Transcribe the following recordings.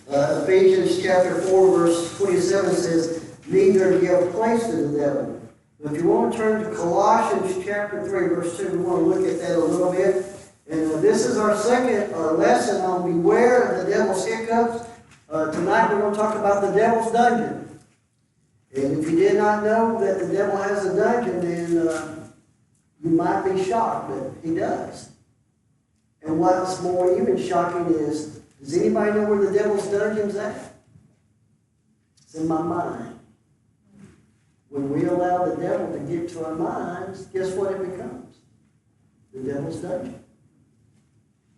Ephesians chapter 4, verse 27 says, neither give place to the devil. If you want to turn to Colossians chapter 3, verse 2, we want to look at that a little bit. And this is our second lesson on beware of the devil's hiccups. Tonight we're going to talk about the devil's dungeon. And if you did not know that the devil has a dungeon, then you might be shocked, but he does. And what's more even shocking is, does anybody know where the devil's dungeon's at? It's in my mind. When we allow the devil to get to our minds, guess what it becomes? The devil's dungeon.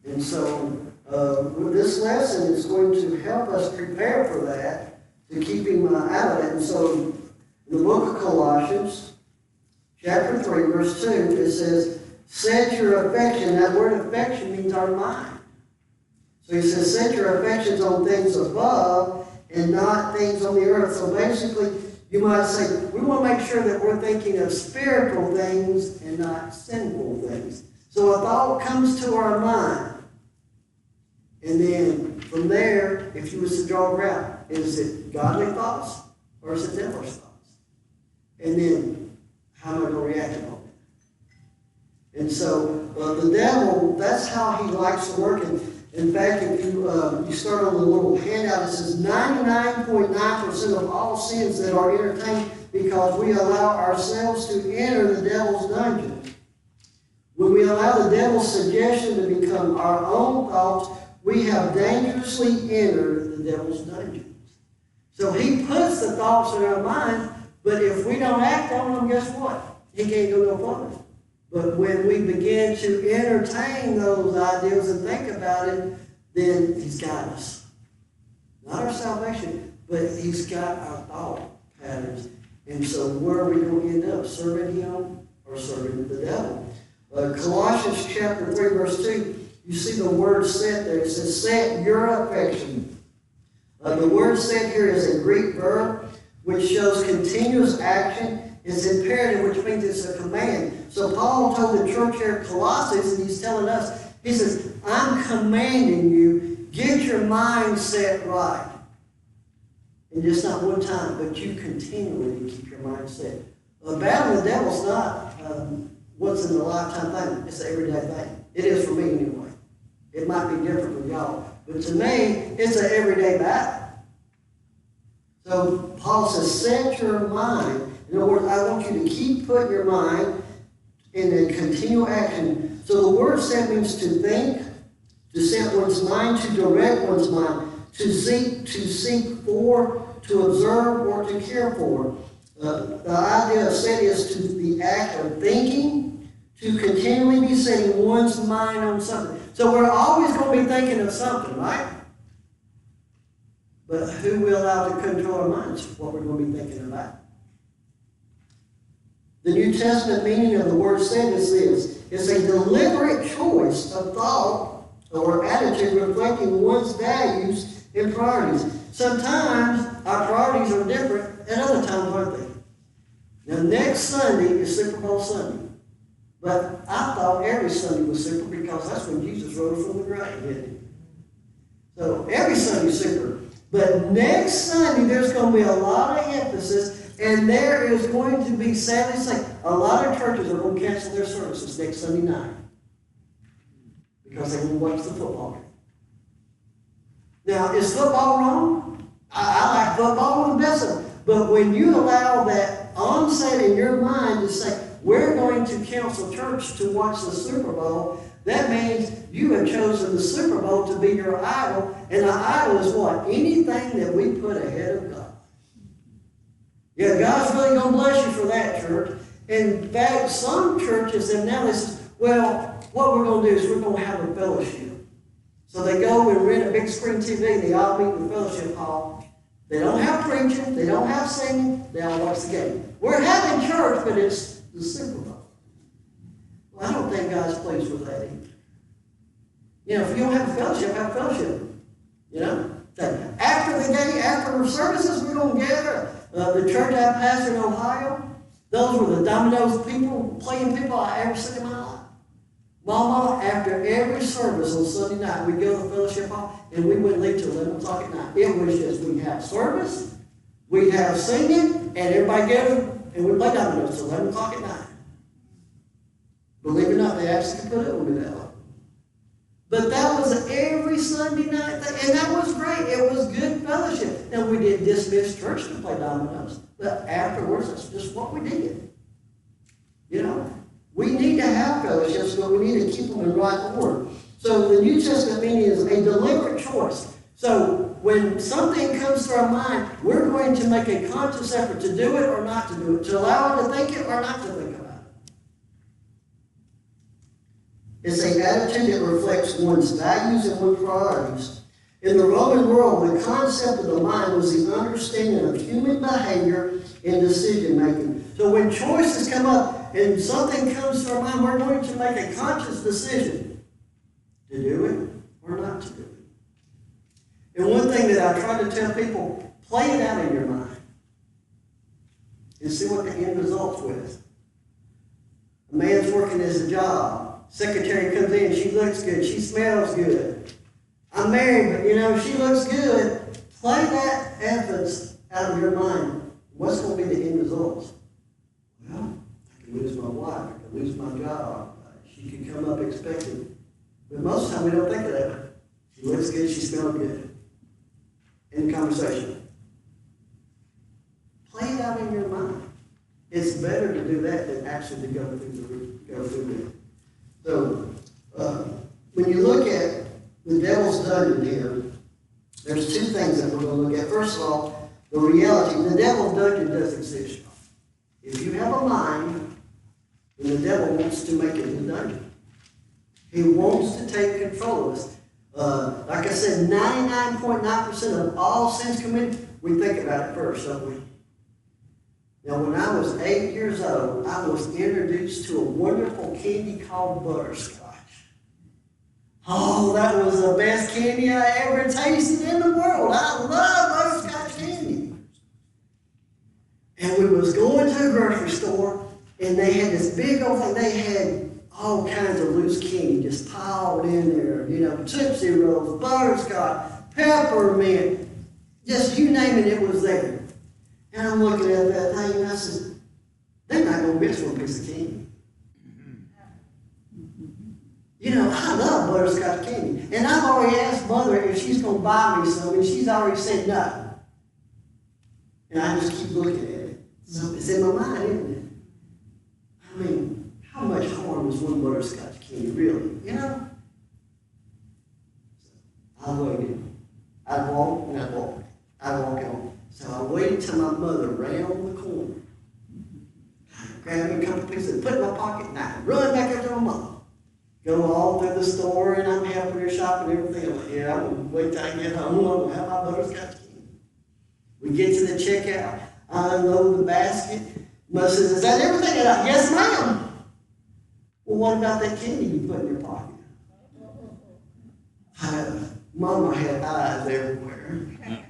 And so this lesson is going to help us prepare for that, to keep him out of it. And so in the book of Colossians, chapter 3, verse 2, it says, set your affection. That word affection means our mind. So he says, set your affections on things above and not things on the earth. So basically, you might say, we want to make sure that we're thinking of spiritual things and not sinful things. So a thought comes to our mind. And then from there, if you was to draw a graph, is it godly thoughts or is it devil's thoughts? And then how am I going to react on it? And so the devil, that's how he likes to work. And in fact, if you start on the little handout, it says 99.9% of all sins that are entertained because we allow ourselves to enter the devil's dungeon. When we allow the devil's suggestion to become our own thoughts, we have dangerously entered the devil's dungeon. So he puts the thoughts in our mind, but if we don't act on them, guess what? He can't go no further. But when we begin to entertain those ideas and think about it, then he's got us. Not our salvation, but he's got our thought patterns. And so where are we going to end up? Serving him or serving the devil? Colossians chapter 3, verse 2, you see the word set there. It says, set your affection. The word set here is a Greek verb which shows continuous action. It's imperative, which means it's a command. So Paul told the church here at Colossae, and he's telling us, he says, I'm commanding you, get your mind set right. And just not one time, but you continually keep your mind set. Battling the devil's not once in a lifetime thing. It's an everyday thing. It is for me anyway. It might be different for y'all. But to me, it's an everyday battle. So Paul says, set your mind. In other words, I want you to keep putting your mind in a continual action. So the word set means to think, to set one's mind, to direct one's mind, to seek for, to observe, or to care for. The idea of set is to the act of thinking, to continually be setting one's mind on something. So we're always going to be thinking of something, right? But who we allow to control our minds, what we're going to be thinking about. The New Testament meaning of the word set is this. It's a deliberate choice of thought or attitude reflecting one's values and priorities. Sometimes our priorities are different, and other times aren't they? Now, next Sunday is Super Bowl Sunday. But I thought every Sunday was super because that's when Jesus rose from the grave, didn't he? So every Sunday is super. But next Sunday, there's going to be a lot of emphasis, and there is going to be, sadly say, a lot of churches are going to cancel their services next Sunday night because they will watch the football game. Now, is football wrong? I like football with the best of them. But when you allow that onset in your mind to say, we're going to cancel church to watch the Super Bowl, that means you have chosen the Super Bowl to be your idol, and the idol is what? Anything that we put ahead of God. Yeah, God's really going to bless you for that, church. In fact, some churches have now said, well, what we're going to do is we're going to have a fellowship. So they go and rent a big screen TV, they all meet in the fellowship hall. They don't have preaching, they don't have singing, they all watch the game. We're having church, but it's the Super Bowl. Well, I don't think God's pleased with that either. You know, if you don't have a fellowship, have a fellowship. You know? After the game, after the services, we're going to gather. The church I pastored in Ohio, those were the Domino's people, playing people I ever seen in my life. Mama, after every service on Sunday night, we'd go to the fellowship hall, and we wouldn't leave till 11 o'clock at night. It was just, we'd have service, we'd have singing, and everybody gathered, and we'd play dominoes till 11 o'clock at night. Believe it or not, they actually put up with me that way. But that was every Sunday night thing, and that was great. It was good fellowship. Now, we didn't dismiss church to play dominoes, but afterwards, that's just what we did. You know? We need to have fellowships, but we need to keep them in right order. So the New Testament meaning is a deliberate choice. So when something comes to our mind, we're going to make a conscious effort to do it or not to do it, to allow it to think it or not to think about it. It's an attitude that reflects one's values and one's priorities. In the Roman world, the concept of the mind was the understanding of human behavior and decision making. So when choices come up, and something comes to our mind, we're going to make a conscious decision to do it or not to do it. And one thing that I try to tell people, play it out in your mind and see what the end result's with. A man's working as a job. Secretary comes in, she looks good, she smells good. I'm married, but she looks good. Play that evidence out of your mind. What's going to be the end results? Well, lose my wife, I could lose my job. She could come up expecting. But most of the time we don't think of that. She looks good, she smells good. End conversation. Play it out in your mind. It's better to do that than actually to go through it. So when you look at the devil's dungeon here, there's two things that we're going to look at. First of all, the reality. The devil's dungeon does exist. If you have a mind, and the devil wants to make it his dungeon. He wants to take control of us. Like I said, 99.9% of all sins committed, we think about it first, don't we? Now, when I was 8 years old, I was introduced to a wonderful candy called butterscotch. Oh, that was the best candy I ever tasted in the world. I love butterscotch candy. And we was going to a grocery store, and they had this big old thing. They had all kinds of loose candy just piled in there. Tootsie Rolls, butterscotch, peppermint, just you name it, it was there. And I'm looking at that thing, and I said, they're not going to miss one piece of candy. I love butterscotch candy. And I've already asked Mother if she's going to buy me some, and she's already said no. And I just keep looking at it. So it's in my mind, isn't it? I mean, how much harm is one butterscotch candy, really? I waited. I'd walk and I'd walk. I'd walk on. So I waited till my mother round the corner. Grabbed me a couple pieces, put it in my pocket, and I run back up to my mom. Go all through the store, and I'm helping her shop and everything. I'm like, yeah, I'm going to wait till I get home. I'm going to have my butterscotch candy. We get to the checkout. I unload the basket. Mother says, is that everything? And I, yes, ma'am. Well, what about that candy you put in your pocket? Mama had eyes everywhere.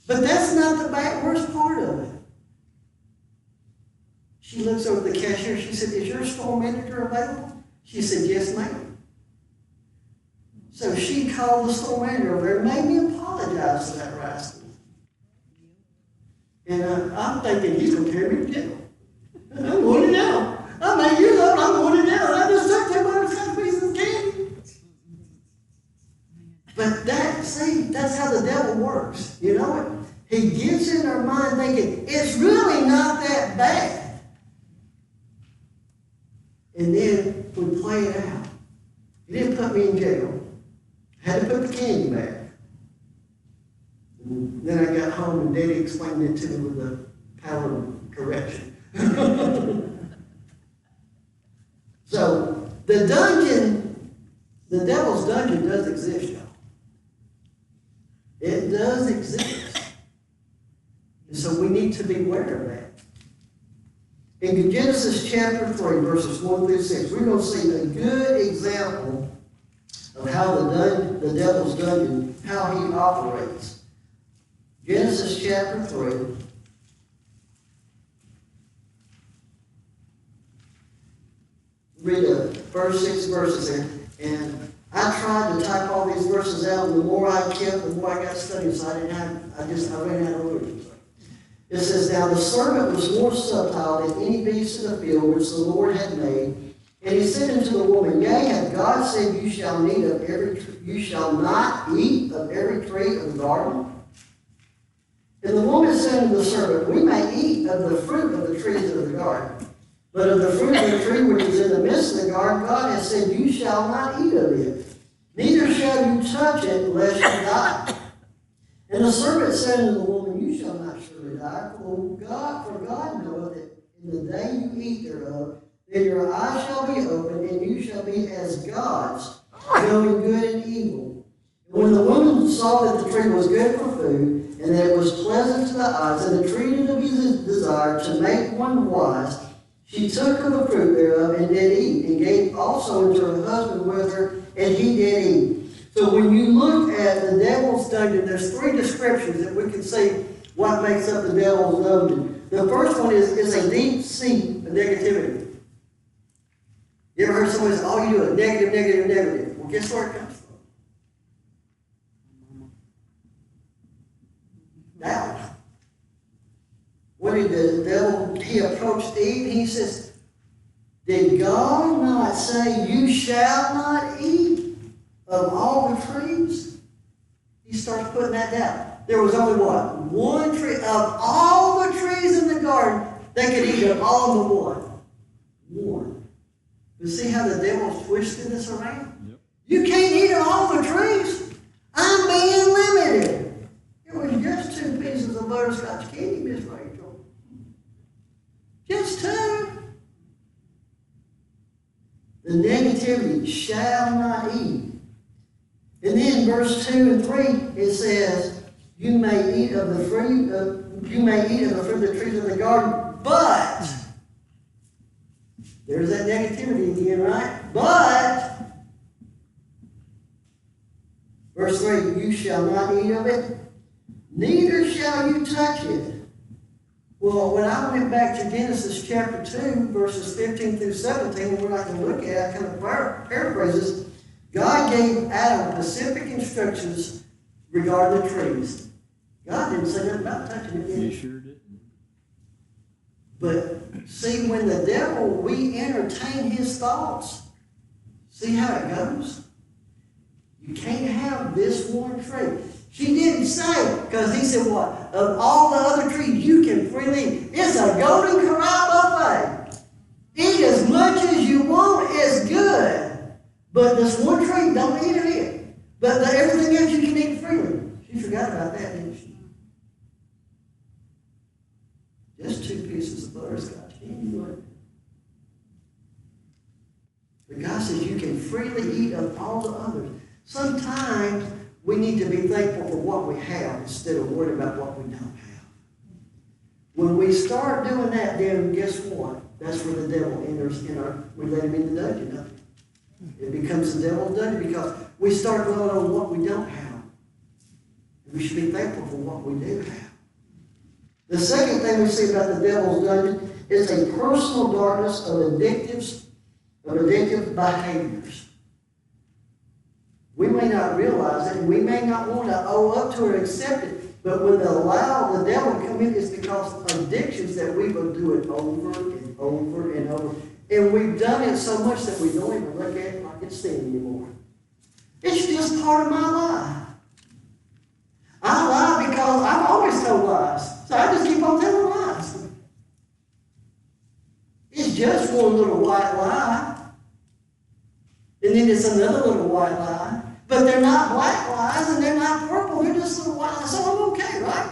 But that's not the worst part of it. She looks over at the cashier. She said, is your store manager available? She said, yes, ma'am. So she called the store manager over there and made me apologize to that rascal. And I'm thinking, he's going to tear me to jail. I'm going to jail. I'm 8 years old. I'm going to jail. I just took that butterscotch piece of candy. But that's how the devil works. You know it? He gets in our mind thinking, it's really not that bad. And then we play it out. He didn't put me in jail. I had to put the candy back. And then I got home and Daddy explained it to me with the power of correction. So the dungeon, the devil's dungeon does exist, y'all. It does exist. And so we need to be aware of that. In Genesis chapter 3, verses 1 through 6, we're going to see a good example of how the devil's dungeon, how he operates. Genesis chapter 3. read the first 6 verses there. And I tried to type all these verses out, and the more I kept, the more I got studying, so I ran out of words. It says, now the serpent was more subtle than any beast of the field which the Lord had made. And he said unto the woman, yea, hath God said, you shall not eat of every tree of the garden? And the woman said unto the serpent, we may eat of the fruit of the trees of the garden. But of the fruit of the tree which is in the midst of the garden, God has said, you shall not eat of it, neither shall you touch it, lest you die. And the serpent said unto the woman, you shall not surely die, for God knoweth that in the day you eat thereof, then your eyes shall be opened, and you shall be as gods, knowing good and evil. And when the woman saw that the tree was good for food, and that it was pleasant to the eyes, and the tree to be desired to make one wise, she took of the fruit thereof and did eat, and gave also unto her husband with her, and he did eat. So when you look at the devil's dungeon, there's 3 descriptions that we can see what makes up the devil's dungeon. The first one is a deep seat of negativity. You ever heard somebody say, oh, you do it, negative, negative, negative. Well, guess where it comes from? Doubt. What did the devil, he approached Eve, and he says, did God not say you shall not eat of all the trees? He starts putting that down. There was only what? One tree. Of all the trees in the garden, they could eat of all but one. One. But see how the devil's twisting this around? Yep. You can't eat of all the trees. I'm being limited. It was just 2 pieces of butterscotch candy, Miss Rachel. Just 2. The negativity, shall not eat. And then verse 2 and 3, it says, you may eat of the fruit of the trees of the garden, but there's that negativity again, right? But verse 3, you shall not eat of it, neither shall you touch it. Well, when I went back to Genesis chapter 2, verses 15 through 17, and we're not going to look at it, I kind of paraphrases, God gave Adam specific instructions regarding the trees. God didn't say nothing about touching it, did he? He sure didn't. But see, when the devil, we entertain his thoughts, see how it goes? You can't have this one tree. She didn't say, because he said what? Of all the other trees you can freely eat. It's a Golden Corral buffet. Eat as much as you want, it's good. But this one tree, don't eat of it. But everything else you can eat freely. She forgot about that, didn't she? Just 2 pieces of butterscotch. Anyway. But God says you can freely eat of all the others. Sometimes we need to be thankful for what we have instead of worrying about what we don't have. When we start doing that, then guess what? That's where the devil enters we let him in the dungeon of it. It becomes the devil's dungeon because we start dwelling on what we don't have. And we should be thankful for what we do have. The second thing we see about the devil's dungeon is a personal darkness of addictive behaviors. We may not realize it, and we may not want to owe up to it or accept it, but when they allow the devil to come in, it's because of addictions that we will do it over and over and over. And we've done it so much that we don't even look at it like it's sin anymore. It's just part of my life. I lie because I've always told lies. So I just keep on telling lies. It's just one little white lie. And then it's another little white lie. But they're not black lies and they're not purple. They're just little white lies. So I'm okay, right?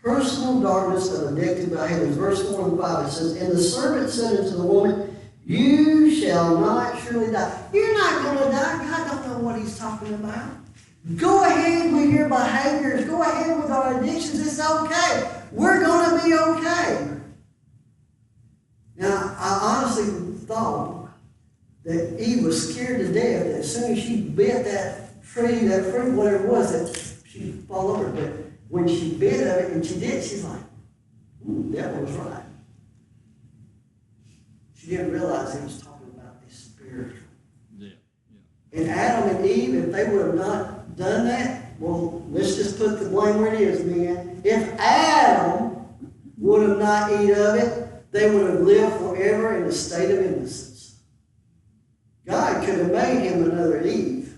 Personal darkness of addictive behaviors. Verse 4 and 5, it says, and the serpent said unto the woman, you shall not surely die. You're not going to die. God don't know what he's talking about. Go ahead with your behaviors. Go ahead with our addictions. It's okay. We're going to be okay. Now, I honestly thought that Eve was scared to death that as soon as she bit that tree, that fruit, whatever it was, that she'd fall over. But when she bit of it and she did, she's like, that was right. She didn't realize he was talking about the spiritual. Yeah. And Adam and Eve, if they would have not done that, well, let's just put the blame where it is, man. If Adam would have not eaten of it, they would have lived forever in a state of innocence. God could have made him another Eve.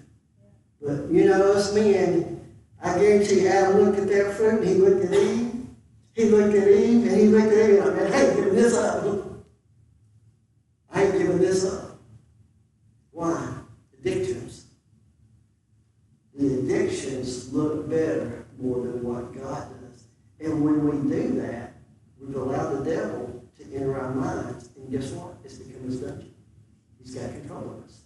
But, you know, us men, I guarantee you, Adam looked at that fruit and he looked at Eve. He looked at Eve and he looked at Eve and I ain't giving this up. I ain't giving this up. Why? Addictions. The addictions look better more than what God does. And when we do that, we've allowed the devil to enter our minds. And guess what? It's become his dungeon. He's got control of us.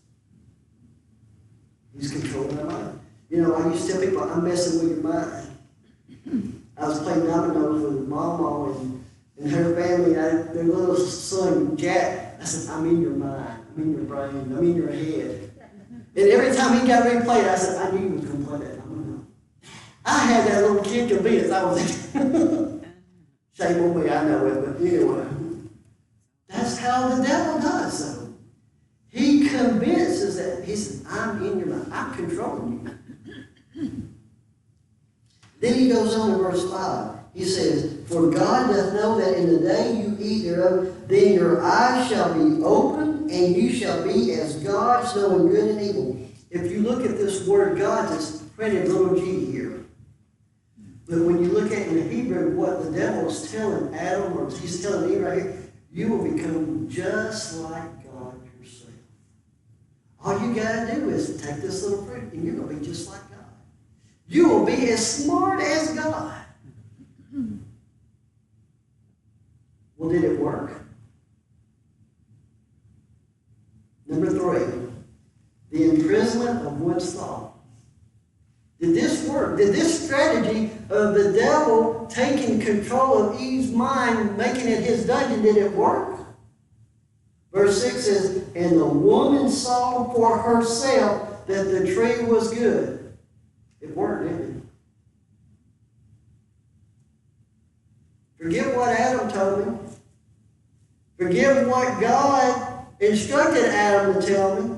He's controlling our mind. You know, I used to tell people, I'm messing with your mind. I was playing dominoes with Mama and her family, and their little son, Jack. I said, I'm in your mind. I'm in your brain. I'm in your head. And every time he got ready to play it, I said, I knew he was going to play that domino. I had that little kid convinced I was shame on me, I know it, but anyway. That's how the devil does, though. He convinces that, he says, I'm in your mind. I'm controlling you. Then he goes on in verse 5. He says, for God doth know that in the day you eat thereof, then your eyes shall be opened, and you shall be as gods, knowing good and evil. If you look at this word God, it's printed little g here. But when you look at it in the Hebrew, what the devil is telling Adam, or he's telling Eve right here, you will become just like God yourself. All you got to do is take this little fruit, and you're going to be just like God. You will be as smart as God. Well, did it work? Number 3, the imprisonment of one's thought. Did this work? Did this strategy of the devil taking control of Eve's mind, making it his dungeon, did it work? Verse 6 says, and the woman saw for herself that the tree was good. It worked, didn't it? Forget what Adam told me. Forget what God instructed Adam to tell me.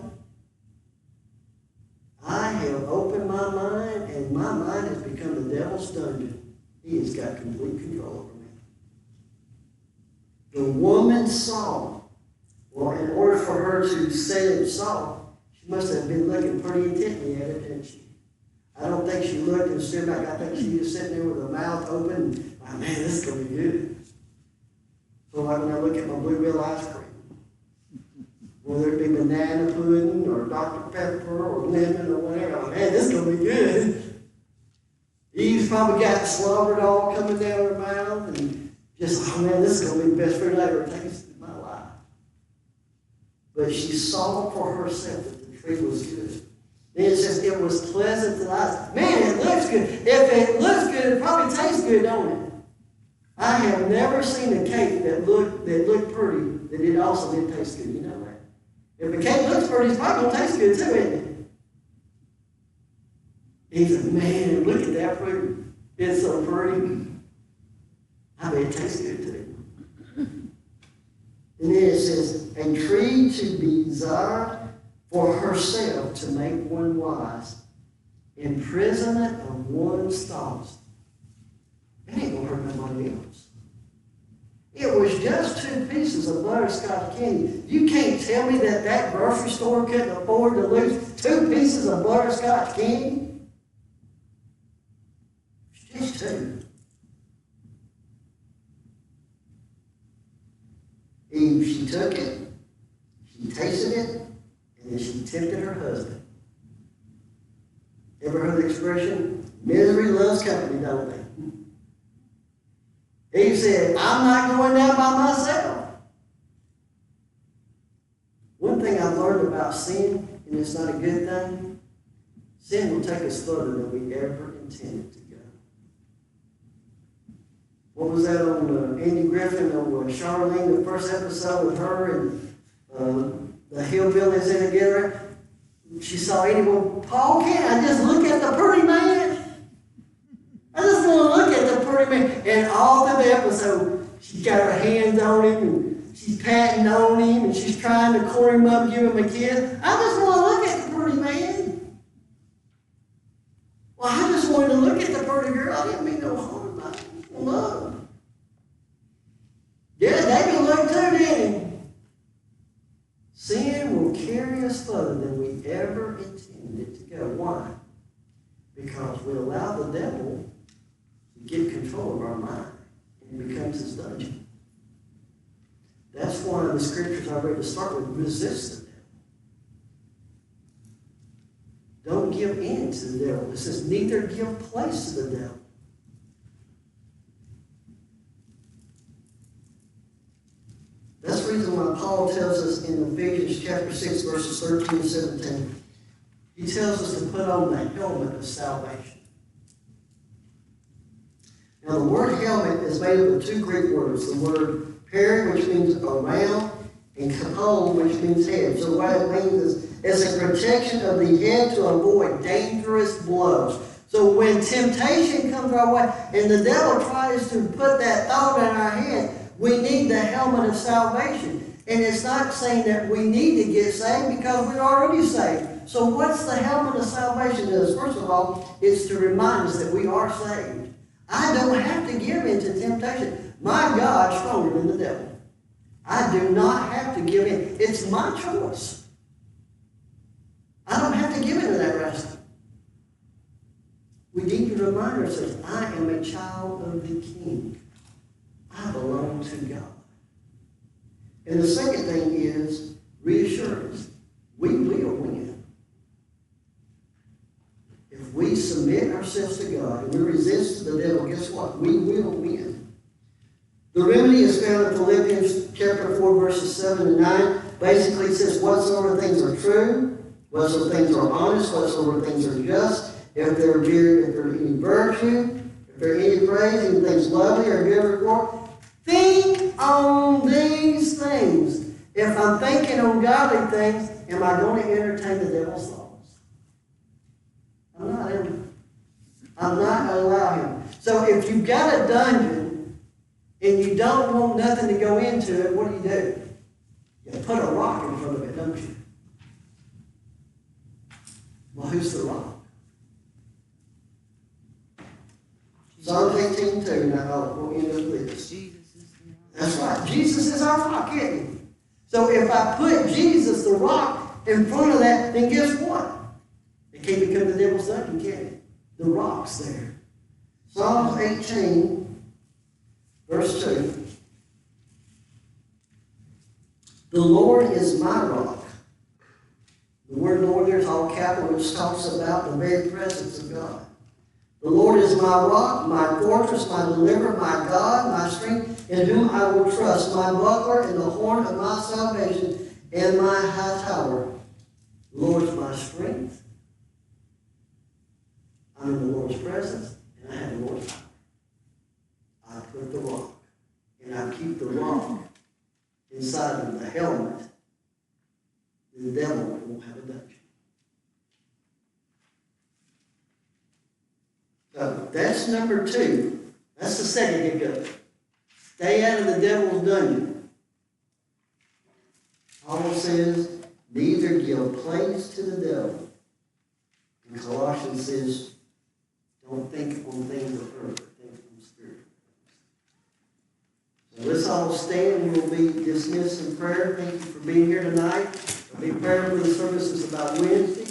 I have opened my mind, and my mind has become the devil's dungeon. He has got complete control over me. The woman saw. Well, in order for her to say it saw, she must have been looking pretty intently at it, didn't she? I don't think she looked and stood back. I think she was sitting there with her mouth open. Like, man, this is going to be good. So like when I look at my Bluebell ice cream, whether it be banana pudding or Dr. Pepper or lemon or whatever, I'm like, man, this is going to be good. Eve's probably got slobbered all coming down her mouth and just, oh man, this is going to be the best food I ever tasted in my life. But she saw for herself that the tree was good. Then it says it was pleasant to the eyes. Man, it looks good. If it looks good, it probably tastes good, don't it? I have never seen a cake that looked pretty that it also didn't taste good. You know that? If a cake looks pretty, it's probably going to taste good too, isn't it? He said, man, look at that fruit. It's so pretty. I bet it tastes good too. And then it says, a tree to be desired for herself to make one wise. Imprisonment of one's thoughts. It ain't going to hurt nobody else. It was just 2 pieces of butterscotch candy. You can't tell me that that grocery store couldn't afford to lose 2 pieces of butterscotch candy? It's just 2. Eve, she took it, she tasted it, and then she tempted her husband. Ever heard the expression, misery loves company, don't they? Eve said, I'm not going down by myself. One thing I've learned about sin, and it's not a good thing, sin will take us further than we ever intended to go. What was that on Andy Griffin or Charlene, the first episode with her and the hillbillies in together? She saw Andy, well, Paul, can't I just look at the pretty man? I just want to look at the pretty man. And all through the episode, she got her hands on him and she's patting on him and she's trying to court him up, give him a kiss. I just want to look at the pretty man. Well, I just wanted to look at the pretty girl. I didn't mean no harm by it. Love. Yeah, David looked too, didn't he? Sin will carry us further than we ever intended it to go. Why? Because we allow the devil to get control of our mind, and it becomes his dungeon. That's why the scriptures I read to start with resist the devil. Don't give in to the devil. It says, neither give place to the devil. That's the reason why Paul tells us in Ephesians chapter 6, verses 13 and 17. He tells us to put on the helmet of salvation. Now, the word helmet is made up of two Greek words. The word peri, which means around, and kapol, which means head. So what it means is it's a protection of the head to avoid dangerous blows. So when temptation comes our way and the devil tries to put that thought in our head, we need the helmet of salvation. And it's not saying that we need to get saved because we're already saved. So what's the helmet of salvation is? First of all, it's to remind us that we are saved. I don't have to give in to temptation. My God's stronger than the devil. I do not have to give in. It's my choice. I don't have to give in to that wrestling. We need to remind ourselves, I am a child of the King. I belong to God. And the second thing is reassurance. We will win. If we submit ourselves to God and we resist the devil, guess what? We will win. The remedy is found in Philippians chapter 4, verses 7 and 9. Basically, it says, whatsoever things are true, whatsoever things are honest, whatsoever things are just, if there any virtue, if there any praise, any things lovely or good report, think on these things. If I'm thinking on godly things, am I going to entertain the devil's thoughts? I'm not. I'm not going to allow him. So if you've got a dungeon and you don't want nothing to go into it, what do? You put a rock in front of it, don't you? Well, who's the rock? Psalms 18:2. Now we'll end up with this. That's right. Jesus is our rock, isn't he? So if I put Jesus, the rock, in front of that, then guess what? It can't become the devil's dungeon, can it? The rock's there. Psalms 18, verse 2. The Lord is my rock. The word Lord there is all capital, which talks about the very presence of God. The Lord is my rock, my fortress, my deliverer, my God, my strength, in whom I will trust, my buckler and the horn of my salvation, and my high tower. The Lord is my strength. I'm in the Lord's presence, and I have the Lord's power. I put the rock, and I keep the rock inside of the helmet. The devil won't have a dungeon. So that's number 2. That's the second hiccup. Stay out of the devil's dungeon. Paul says, neither give place to the devil. And Colossians says, don't think on things of earth, think on spiritual things. So let's all stand and we'll be dismissed in prayer. Thank you for being here tonight. I'll be praying for the services about Wednesday,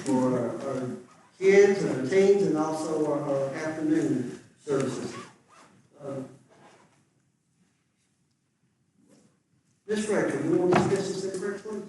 for our kids and our teens, and also our afternoon services. Ms. Rector, you want to dismiss us in prayer, please?